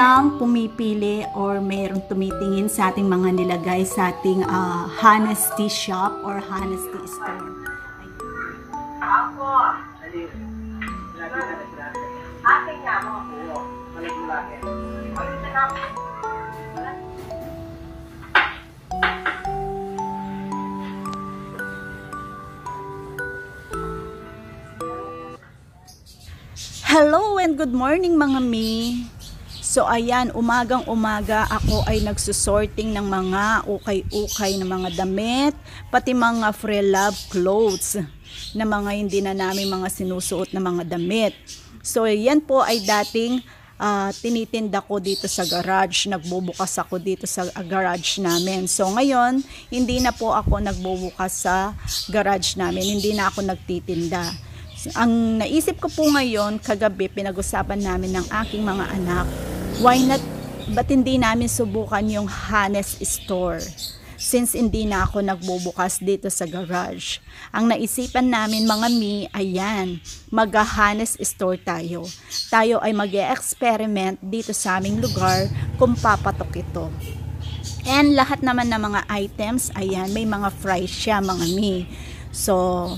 lang pumipili or mayroong tumitingin sa ating mga nilagay sa ating honesty shop or honesty store. Ako! Akin nga mga pulo. Balik mo lagi. Balik na namin. Hello and good morning mga mi. So ayan, umagang-umaga ako ay nagsusorting ng mga ukay-ukay na mga damit, pati mga free love clothes na mga hindi na namin mga sinusuot na mga damit. So yan po ay dating tinitinda ko dito sa garage. Nagbubukas ako dito sa garage namin. So ngayon, hindi na po ako nagbubukas sa garage namin. Hindi na ako nagtitinda. Ang naisip ko po ngayon, kagabi, pinag-usapan namin ng aking mga anak, why not, ba't hindi namin subukan yung Honest Store? Since hindi na ako nagbubukas dito sa garage. Ang naisipan namin mga mi, ayan, mag-Honest Store tayo. Tayo ay mag-e-experiment dito sa aming lugar kung papatok ito. And lahat naman ng mga items, ayan, may mga price siya mga mi. So,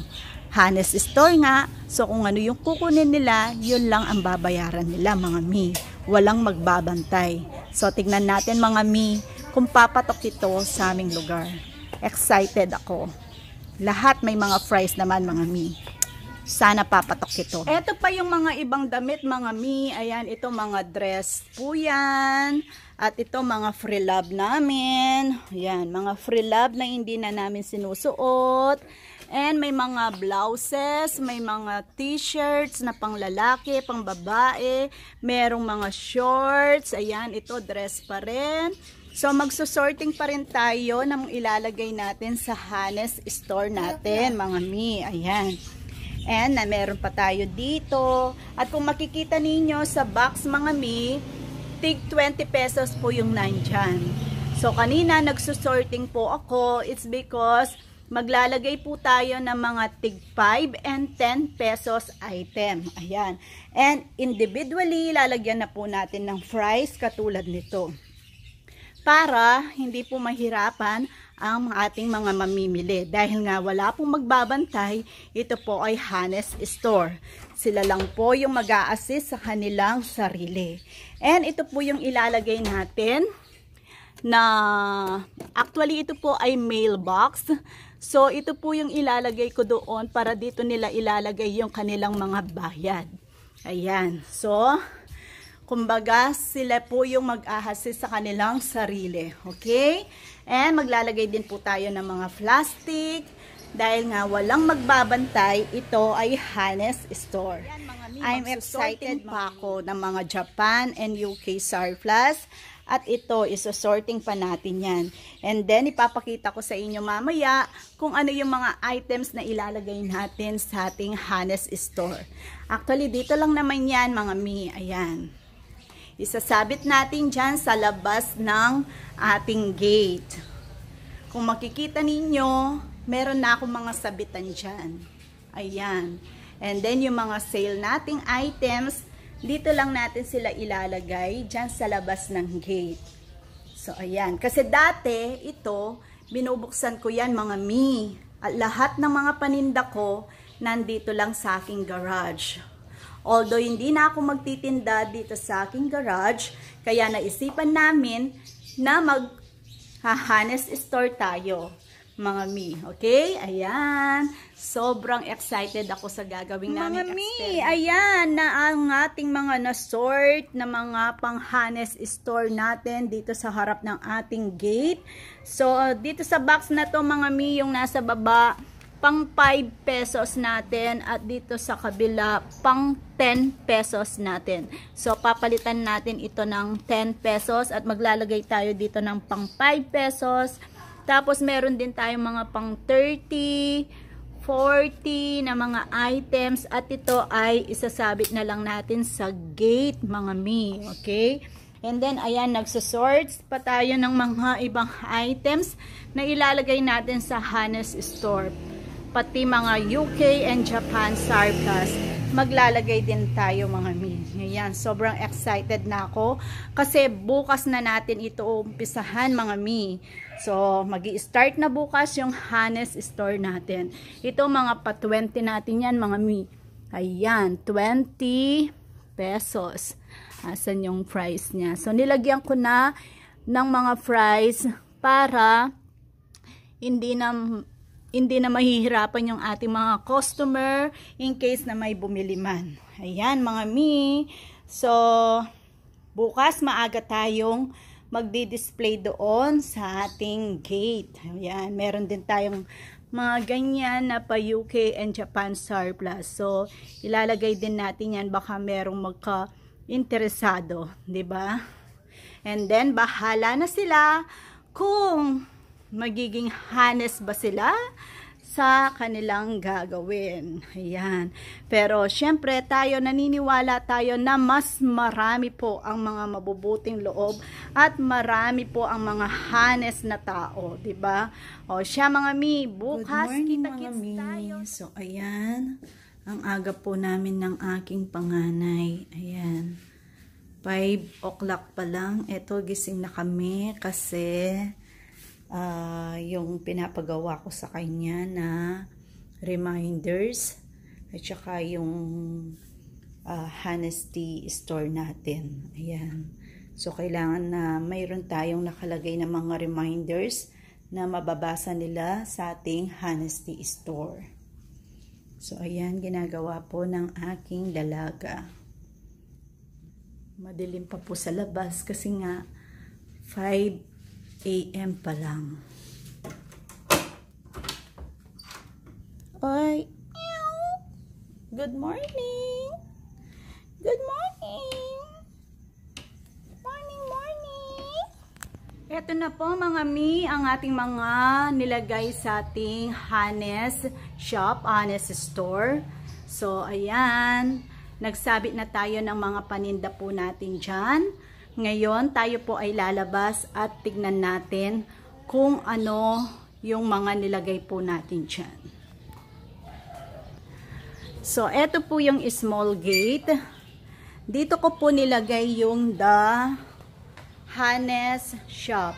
Honest Store nga, so kung ano yung kukunin nila, yun lang ang babayaran nila mga mi. Walang magbabantay. So tignan natin mga mi, kung papatok ito sa aming lugar. Excited ako. Lahat may mga price naman mga mi. Sana papatok ito. Ito pa yung mga ibang damit mga mi. Ayan, ito mga dress po yan. At ito mga free love namin. Ayan, mga free love na hindi na namin sinusuot. And may mga blouses, may mga t-shirts na pang lalaki, pang babae, merong mga shorts, ayan, ito dress pa rin. So magsusorting pa rin tayo ng ilalagay natin sa Honest Store natin, mga mi, ayan. And meron pa tayo dito. At kung makikita ninyo sa box mga mi, tig 20 pesos po yung nandyan. So kanina nagsusorting po ako, it's because maglalagay po tayo ng mga tig 5 and 10 pesos item. Ayan. And individually, lalagyan na po natin ng price katulad nito. Para hindi po mahirapan ang ating mga mamimili. Dahil nga wala pong magbabantay, ito po ay Honest Store. Sila lang po yung mag-a-assist sa kanilang sarili. And ito po yung ilalagay natin na actually ito po ay mailbox. So, ito po yung ilalagay ko doon para dito nila ilalagay yung kanilang mga bayad. Ayan. So, kumbaga, sila po yung mag-ahasist sa kanilang sarili. Okay? And maglalagay din po tayo ng mga plastic. Dahil nga walang magbabantay, ito ay Honest Store. I'm excited pa ako ng mga Japan and UK surplus. At ito, isosorting pa natin yan. And then, ipapakita ko sa inyo mamaya kung ano yung mga items na ilalagay natin sa ating Honest Store. Actually, dito lang naman yan, mga mi. Ayan. Isasabit natin dyan sa labas ng ating gate. Kung makikita ninyo, meron na akong mga sabitan dyan. Ayan. And then, yung mga sale nating items, dito lang natin sila ilalagay dyan sa labas ng gate. So, ayan. Kasi dati, ito, binubuksan ko yan mga mi. At lahat ng mga paninda ko, nandito lang sa aking garage. Although, hindi na ako magtitinda dito sa aking garage, kaya naisipan namin na mag-Honest Store tayo. Mga mi, okay? Ayan. Sobrang excited ako sa gagawin namin. Mga mi, ayan na ang ating mga na-sort na mga pang-Honest Store natin dito sa harap ng ating gate. So, dito sa box na to mga mi, yung nasa baba, pang 5 pesos natin at dito sa kabila, pang 10 pesos natin. So, papalitan natin ito ng 10 pesos at maglalagay tayo dito ng pang 5 pesos. Tapos, meron din tayong mga pang 30, 40 na mga items. At ito ay isasabit na lang natin sa gate, mga mi. Okay? And then, ayan, nagsasorts pa tayo ng mga ibang items na ilalagay natin sa Honest Store. Pati mga UK and Japan surplus. maglalagay din tayo mga mi. Ayan, sobrang excited na ako kasi bukas na natin ito umpisahan mga mi. So, magi-start na bukas yung Hanes store natin. Ito mga pa 20 natin yan mga mi. Ayan, 20 pesos. Asan yung price niya? So, nilagyan ko na ng mga fries para hindi na mahihirapan yung ating mga customer in case na may bumili man. Ayan mga mi. So, bukas maaga tayong magdi-display doon sa ating gate. Ayan, meron din tayong mga ganyan na pa UK and Japan surplus. So, ilalagay din natin yan baka merong magka-interesado, 'di ba? And then, bahala na sila kung magiging Hanes ba sila sa kanilang gagawin. Ayan. Pero, syempre, tayo, naniniwala tayo na mas marami po ang mga mabubuting loob at marami po ang mga Hanes na tao. Diba? O, siya mga mi, bukas kita-kits tayo. So, ayan. Ang aga po namin ng aking panganay. Ayan. 5 o'clock pa lang. Ito, gising na kami kasi yung pinapagawa ko sa kanya na reminders at saka yung honesty store natin. Ayan. So, kailangan na mayroon tayong nakalagay na mga reminders na mababasa nila sa ating honesty store. So, ayan, ginagawa po ng aking dalaga. Madilim pa po sa labas kasi nga 5 AM pa lang. Oy. Good morning. Good morning. Morning, morning. Ito na po mga mi ang ating mga nilagay sa ating Hanes shop, Hanes store. So, ayan. Nagsabit na tayo ng mga paninda po natin dyan. Ngayon, tayo po ay lalabas at tignan natin kung ano yung mga nilagay po natin dyan. So, eto po yung small gate. Dito ko po nilagay yung the Hanes shop.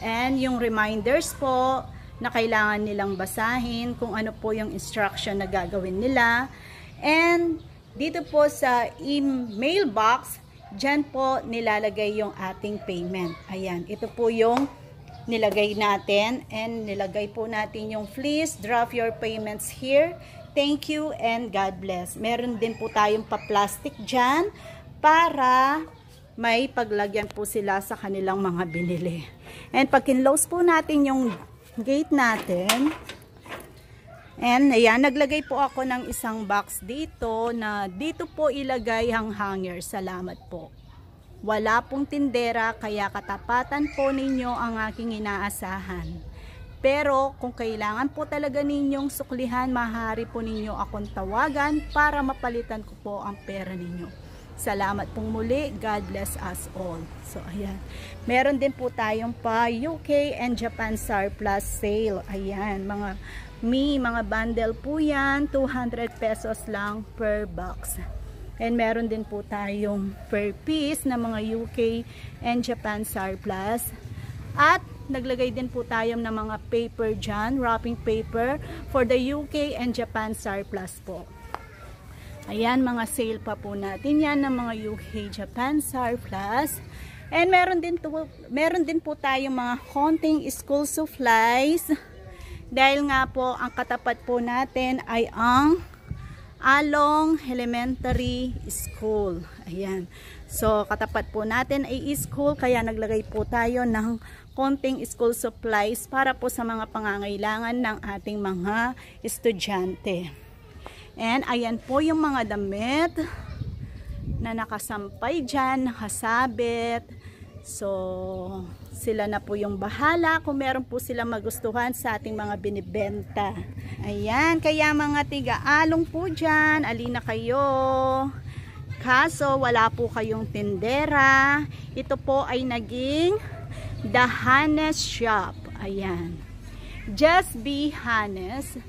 And yung reminders po na kailangan nilang basahin kung ano po yung instruction na gagawin nila. And dito po sa email box, dyan po nilalagay yung ating payment. Ayan, ito po yung nilagay natin. And nilagay po natin yung please drop your payments here. Thank you and God bless. Meron din po tayong pa-plastic dyan para may paglagyan po sila sa kanilang mga binili. And pag kinlose po natin yung gate natin, and ayan, naglagay po ako ng isang box dito na dito po ilagay ang hanger. Salamat po. Wala pong tindera kaya katapatan po ninyo ang aking inaasahan. Pero kung kailangan po talaga ninyong suklihan, maaari po ninyo akong tawagan para mapalitan ko po ang pera ninyo. Salamat pong muli. God bless us all. So ayan. Meron din po tayong pa UK and Japan surplus sale. Ayan, mga bundle po yan, 200 pesos lang per box. And meron din po tayong per piece na mga UK and Japan surplus. At naglagay din po tayo ng mga paper dyan, wrapping paper for the UK and Japan surplus po. Ayan, mga sale pa po natin yan ng mga UK Japan surplus. And meron din po tayong mga konting school supplies. Dahil nga po, ang katapat po natin ay ang Along Elementary School. Ayan. So, katapat po natin ay school, kaya naglagay po tayo ng konting school supplies para po sa mga pangangailangan ng ating mga estudyante. And, ayan po yung mga damit na nakasampay dyan, nakasabit. So, sila na po yung bahala kung meron po silang magustuhan sa ating mga binibenta. Ayan, kaya mga tiga-along po dyan, alina kayo. Kaso, wala po kayong tindera. Ito po ay naging The Hanes Shop. Ayan. Just be Hanes.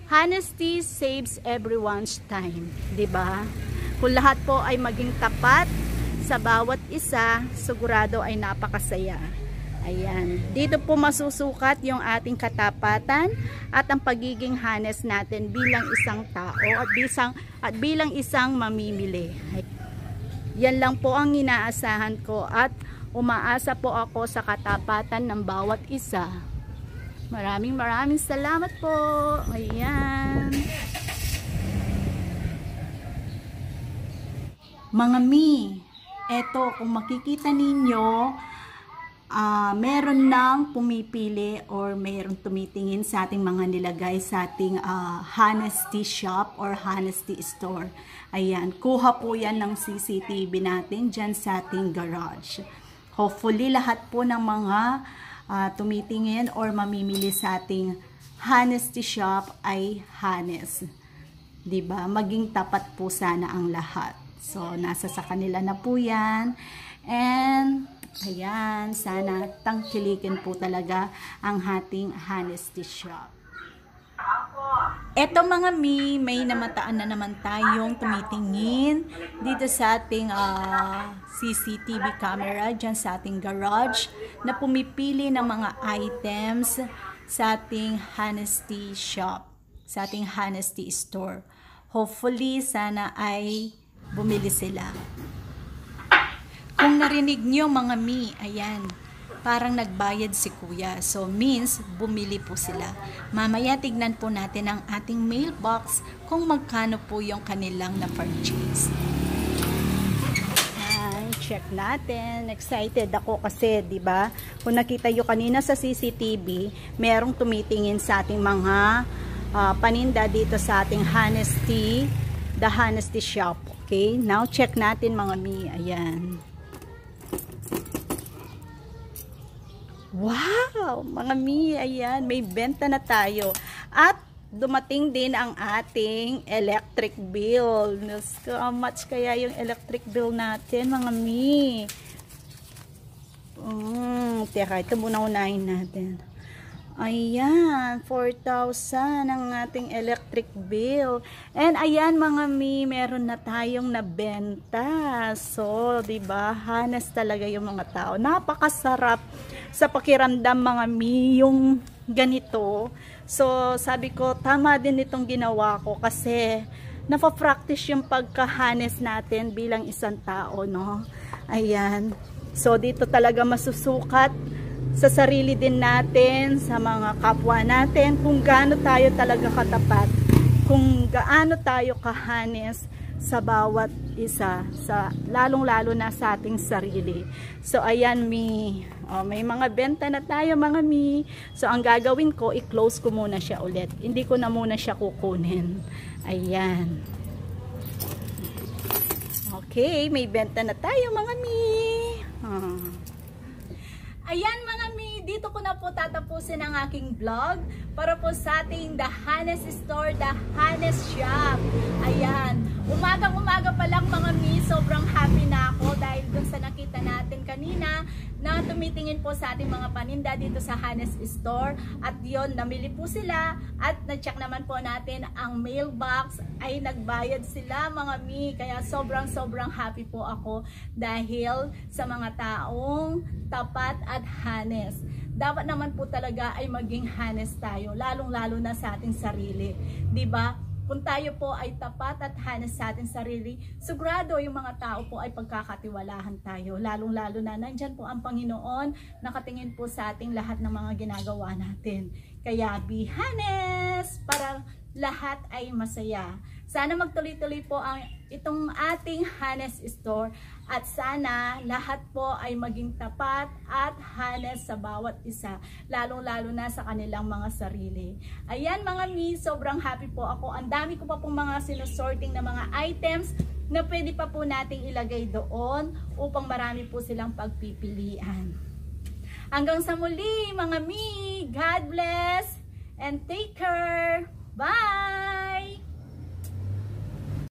Honesty saves everyone's time, 'di ba? Kung lahat po ay maging tapat sa bawat isa, sigurado ay napakasaya. Ayan, dito po masusukat yung ating katapatan at ang pagiging honest natin bilang isang tao at bilang isang mamimili. Yan lang po ang inaasahan ko at umaasa po ako sa katapatan ng bawat isa. Maraming salamat po. Ayan. Mga mi, eto kung makikita ninyo, meron nang pumipili or meron tumitingin sa ating mga nilagay sa ating honesty shop or honesty store. Ayan, kuha po yan ng CCTV natin dyan sa ating garage. Hopefully lahat po ng mga tumitingin or mamimili sa ating honesty shop ay honest. 'Di ba? Maging tapat po sana ang lahat. So, nasa sa kanila na po yan. And ayan, sana tangkilikin po talaga ang ating honesty shop. Eto mga mi, may namataan na naman tayong tumitingin dito sa ating CCTV camera dyan sa ating garage na pumipili ng mga items sa ating honesty shop, sa ating honesty store. Hopefully, sana ay bumili sila. Kung narinig nyo mga mi, ayan, parang nagbayad si kuya. So, means, bumili po sila. Mamaya, tignan po natin ang ating mailbox kung magkano po yung kanilang na-purchase. Check natin. Excited ako kasi, di ba? Kung nakita nyo kanina sa CCTV, merong tumitingin sa ating mga paninda dito sa ating honesty, the honesty shop. Okay? Now, check natin mga mi. Ayan. Wow! Mga mi, ayan, may benta na tayo. At dumating din ang ating electric bill. How much kaya yung electric bill natin, mga mi? Teka, ito muna unahin natin. Ayan, 4,000 ang ating electric bill. And ayan mga mi, meron na tayong nabenta. So, 'di ba? Honest talaga yung mga tao. Napakasarap sa pakiramdam mga mi yung ganito. So, sabi ko, tama din itong ginawa ko kasi napapractice yung pagka-honest natin bilang isang tao, no? Ayan. So, dito talaga masusukat sa sarili din natin, sa mga kapwa natin, kung gaano tayo talaga katapat, kung gaano tayo ka-honest sa bawat isa, sa lalong-lalo na sa ating sarili. So, ayan mi. May mga benta na tayo mga mi. So, ang gagawin ko, i-close ko muna siya ulit. Hindi ko na muna siya kukunin. Ayan. Okay, may benta na tayo mga mi. Ayan mga mi, dito ko na po tatapusin ang aking vlog para po sa ating The Honest Store, The Honest Shop. Ayan, umagang-umaga pa lang mga mi, sobrang happy na ako dahil dun sa nakita natin kanina na tumitingin po sa ating mga paninda dito sa Honest Store. At yon, namili po sila at na-check naman po natin ang mailbox ay nagbayad sila mga mi. Kaya sobrang happy po ako dahil sa mga taong tapat at honest. Dapat naman po talaga ay maging honest tayo, lalong-lalo na sa ating sarili. 'Di ba? Kung tayo po ay tapat at honest sa ating sarili, sigurado yung mga tao po ay pagkakatiwalahan tayo. Lalong-lalo na nandyan po ang Panginoon, nakatingin po sa ating lahat ng mga ginagawa natin. Kaya be honest para lahat ay masaya. Sana magtuloy-tuloy po itong ating honest store at sana lahat po ay maging tapat at honest sa bawat isa, lalong-lalo na sa kanilang mga sarili. Ayan mga mi, sobrang happy po ako. Ang dami ko pa pong mga sinusorting na mga items na pwede pa po nating ilagay doon upang marami po silang pagpipilian. Hanggang sa muli mga mi, God bless and take care!